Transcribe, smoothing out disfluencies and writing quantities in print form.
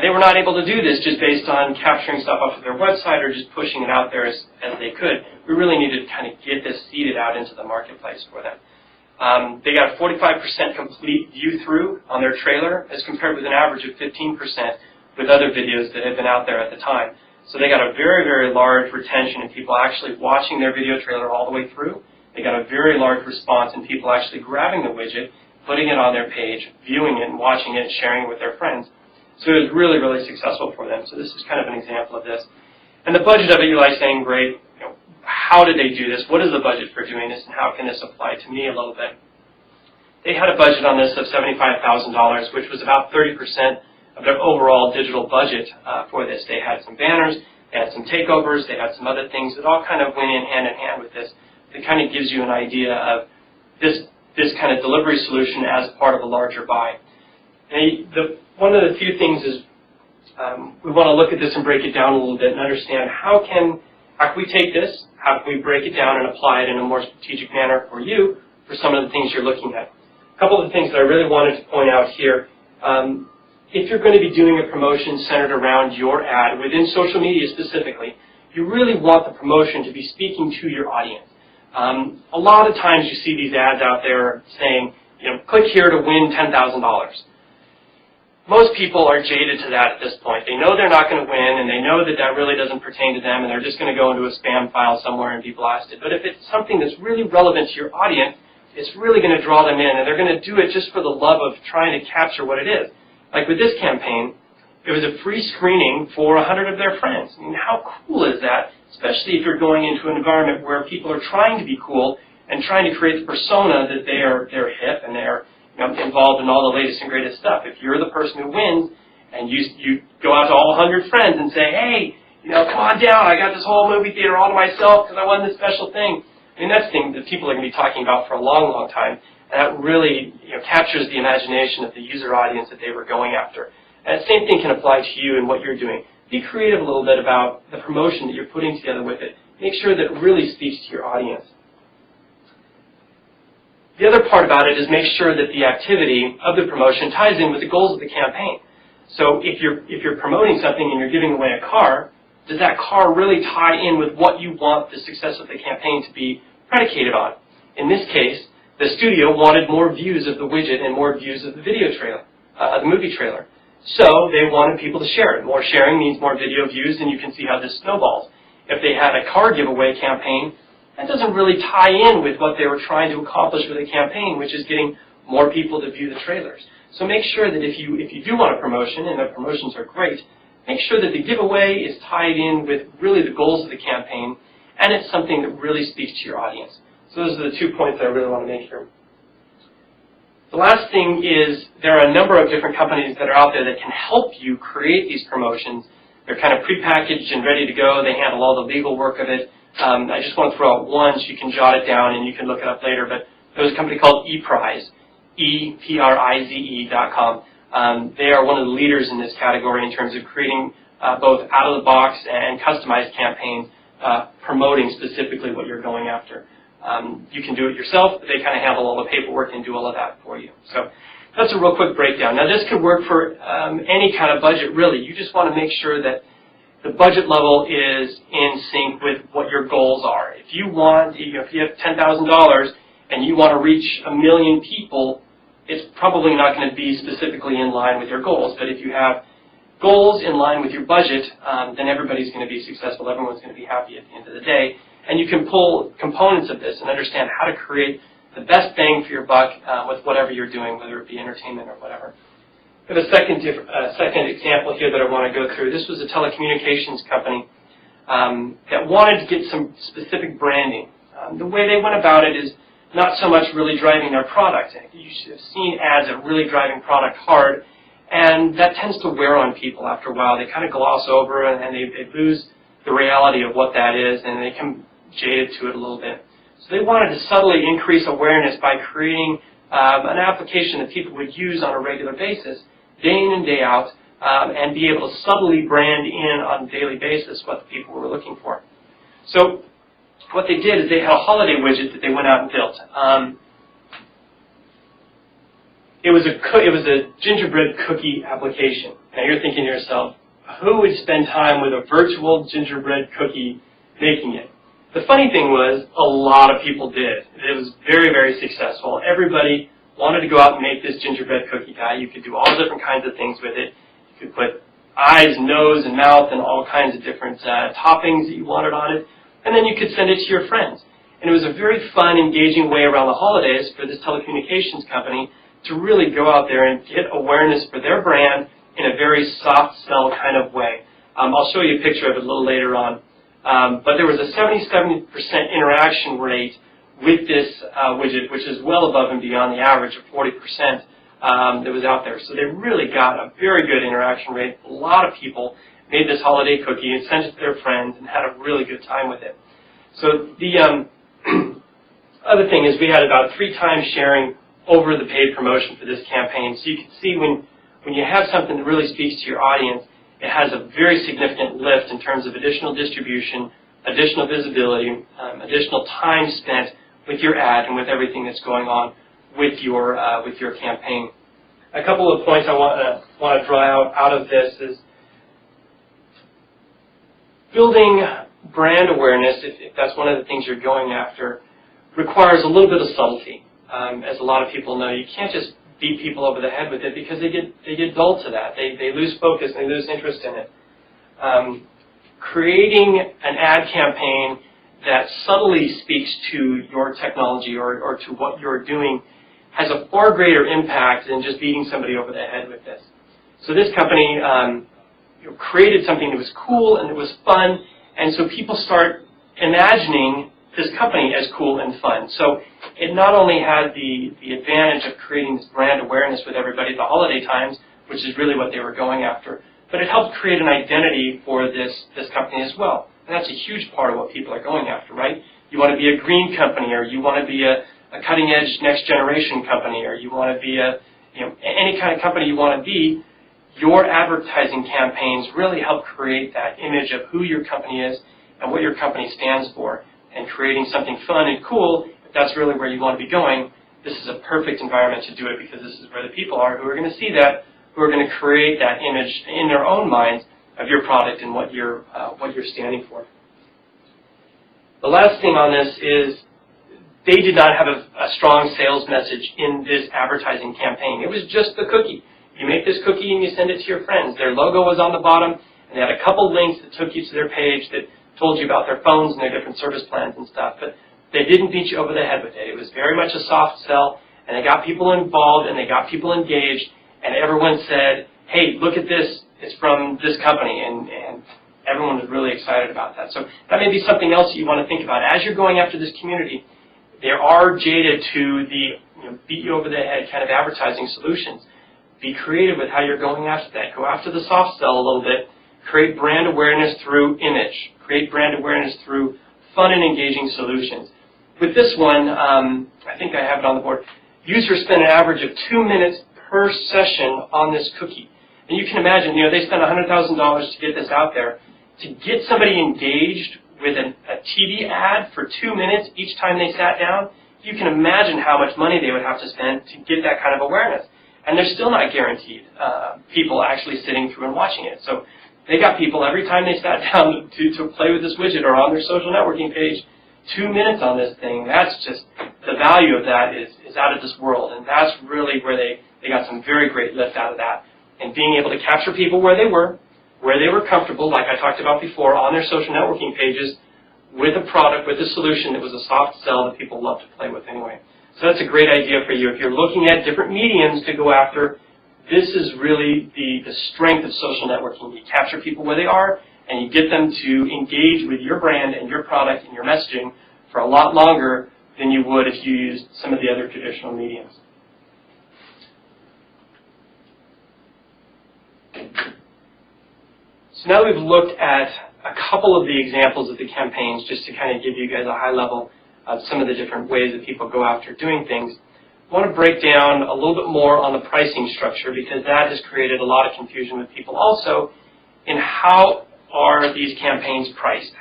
They were not able to do this just based on capturing stuff off of their website or just pushing it out there as they could. We really needed to kind of get this seeded out into the marketplace for them. They got 45% complete view-through on their trailer as compared with an average of 15% with other videos that had been out there at the time. So they got a very, very large retention in people actually watching their video trailer all the way through. They got a very large response in people actually grabbing the widget, putting it on their page, viewing it, and watching it, and sharing it with their friends. So it was really, really successful for them. So this is kind of an example of this. And the budget of it, Eli's saying, great. How did they do this? What is the budget for doing this, and how can this apply to me a little bit? They had a budget on this of $75,000, which was about 30% of their overall digital budget for this. They had some banners, they had some takeovers, they had some other things that all kind of went in hand with this. It kind of gives you an idea of this kind of delivery solution as part of a larger buy. And one of the few things is we want to look at this and break it down a little bit and understand how can we take this, how can we break it down and apply it in a more strategic manner for you for some of the things you're looking at. A couple of the things that I really wanted to point out here. If you're going to be doing a promotion centered around your ad within social media specifically, you really want the promotion to be speaking to your audience. A lot of times you see these ads out there saying, click here to win $10,000. Most people are jaded to that at this point. They know they're not going to win, and they know that that really doesn't pertain to them, and they're just going to go into a spam file somewhere and be blasted. But if it's something that's really relevant to your audience, it's really going to draw them in, and they're going to do it just for the love of trying to capture what it is. Like with this campaign, it was a free screening for 100 of their friends. I mean, how cool is that? Especially if you're going into an environment where people are trying to be cool and trying to create the persona that they're hip and they're involved in all the latest and greatest stuff. If you're the person who wins and you go out to all 100 friends and say, hey, come on down, I got this whole movie theater all to myself because I won this special thing. I mean, that's the thing that people are going to be talking about for a long, long time. And that really captures the imagination of the user audience that they were going after. And the same thing can apply to you and what you're doing. Be creative a little bit about the promotion that you're putting together with it. Make sure that it really speaks to your audience. The other part about it is make sure that the activity of the promotion ties in with the goals of the campaign. So if you're promoting something and you're giving away a car, does that car really tie in with what you want the success of the campaign to be predicated on? In this case, the studio wanted more views of the widget and more views of the video trailer, the movie trailer. So they wanted people to share it. More sharing means more video views, and you can see how this snowballs. If they had a car giveaway campaign, that doesn't really tie in with what they were trying to accomplish with the campaign, which is getting more people to view the trailers. So make sure that if you do want a promotion, and the promotions are great, make sure that the giveaway is tied in with really the goals of the campaign, and it's something that really speaks to your audience. So those are the 2 points that I really want to make here. The last thing is there are a number of different companies that are out there that can help you create these promotions. They're kind of prepackaged and ready to go. They handle all the legal work of it. I just want to throw out one so you can jot it down and you can look it up later. But there's a company called ePrize, EPRIZE.com. They are one of the leaders in this category in terms of creating both out-of-the-box and customized campaigns promoting specifically what you're going after. You can do it yourself, but they kind of handle all the paperwork and do all of that for you. So that's a real quick breakdown. Now this could work for any kind of budget, really. You just want to make sure that the budget level is in sync with what your goals are. If you have $10,000 and you want to reach 1 million people, it's probably not going to be specifically in line with your goals. But if you have goals in line with your budget, then everybody's going to be successful. Everyone's going to be happy at the end of the day. And you can pull components of this and understand how to create the best bang for your buck with whatever you're doing, whether it be entertainment or whatever. I have a second example here that I want to go through. This was a telecommunications company that wanted to get some specific branding. The way they went about it is not so much really driving their product. You should have seen ads that are really driving product hard, and that tends to wear on people after a while. They kind of gloss over and they lose the reality of what that is, and they become jaded to it a little bit. So they wanted to subtly increase awareness by creating an application that people would use on a regular basis, day in and day out, and be able to subtly brand in on a daily basis what the people were looking for. So what they did is they had a holiday widget that they went out and built. it was a gingerbread cookie application. Now you're thinking to yourself, who would spend time with a virtual gingerbread cookie making it? The funny thing was, a lot of people did. It was very, very successful. Everybody wanted to go out and make this gingerbread cookie die. You could do all different kinds of things with it. You could put eyes, nose, and mouth, and all kinds of different toppings that you wanted on it. And then you could send it to your friends. And it was a very fun, engaging way around the holidays for this telecommunications company to really go out there and get awareness for their brand in a very soft sell kind of way. I'll show you a picture of it a little later on. But there was a 77% interaction rate with this widget, which is well above and beyond the average of 40% that was out there. So they really got a very good interaction rate. A lot of people made this holiday cookie and sent it to their friends and had a really good time with it. So the other thing is we had about 3 times sharing over the paid promotion for this campaign. So you can see when you have something that really speaks to your audience, it has a very significant lift in terms of additional distribution, additional visibility, additional time spent with your ad and with everything that's going on with your campaign. A couple of points I want to draw out of this is building brand awareness, if that's one of the things you're going after, requires a little bit of subtlety. As a lot of people know, you can't just beat people over the head with it because they get dull to that. They lose focus and they lose interest in it. Creating an ad campaign that subtly speaks to your technology or to what you're doing has a far greater impact than just beating somebody over the head with this. So this company created something that was cool and it was fun, and so people start imagining this company as cool and fun. So it not only had the advantage of creating this brand awareness with everybody at the holiday times, which is really what they were going after, but it helped create an identity for this company as well. And that's a huge part of what people are going after, right? You want to be a green company, or you want to be a cutting-edge next-generation company, or you want to be any kind of company you want to be. Your advertising campaigns really help create that image of who your company is and what your company stands for. And creating something fun and cool, if that's really where you want to be going, this is a perfect environment to do it because this is where the people are who are going to see that, who are going to create that image in their own minds of your product and what you're standing for. The last thing on this is they did not have a strong sales message in this advertising campaign. It was just the cookie. You make this cookie and you send it to your friends. Their logo was on the bottom, and they had a couple links that took you to their page that told you about their phones and their different service plans and stuff, but they didn't beat you over the head with it. It was very much a soft sell, and they got people involved, and they got people engaged, and everyone said, hey, look at this, it's from this company, and everyone was really excited about that. So that may be something else that you want to think about. As you're going after this community, there are jaded to the beat you over the head kind of advertising solutions. Be creative with how you're going after that. Go after the soft sell a little bit. Create brand awareness through image. Create brand awareness through fun and engaging solutions. With this one, I think I have it on the board. Users spend an average of 2 minutes per session on this cookie. And you can imagine, they spent $100,000 to get this out there. To get somebody engaged with a TV ad for 2 minutes each time they sat down, you can imagine how much money they would have to spend to get that kind of awareness. And they're still not guaranteed people actually sitting through and watching it. So they got people every time they sat down to play with this widget or on their social networking page, 2 minutes on this thing. That's just, the value of that is out of this world. And that's really where they got some very great lift out of that. And being able to capture people where they were comfortable, like I talked about before, on their social networking pages with a product, with a solution that was a soft sell that people love to play with anyway. So that's a great idea for you. If you're looking at different mediums to go after, this is really the strength of social networking. You capture people where they are, and you get them to engage with your brand and your product and your messaging for a lot longer than you would if you used some of the other traditional mediums. So now we've looked at a couple of the examples of the campaigns just to kind of give you guys a high level of some of the different ways that people go after doing things. I want to break down a little bit more on the pricing structure because that has created a lot of confusion with people also in how are these campaigns priced.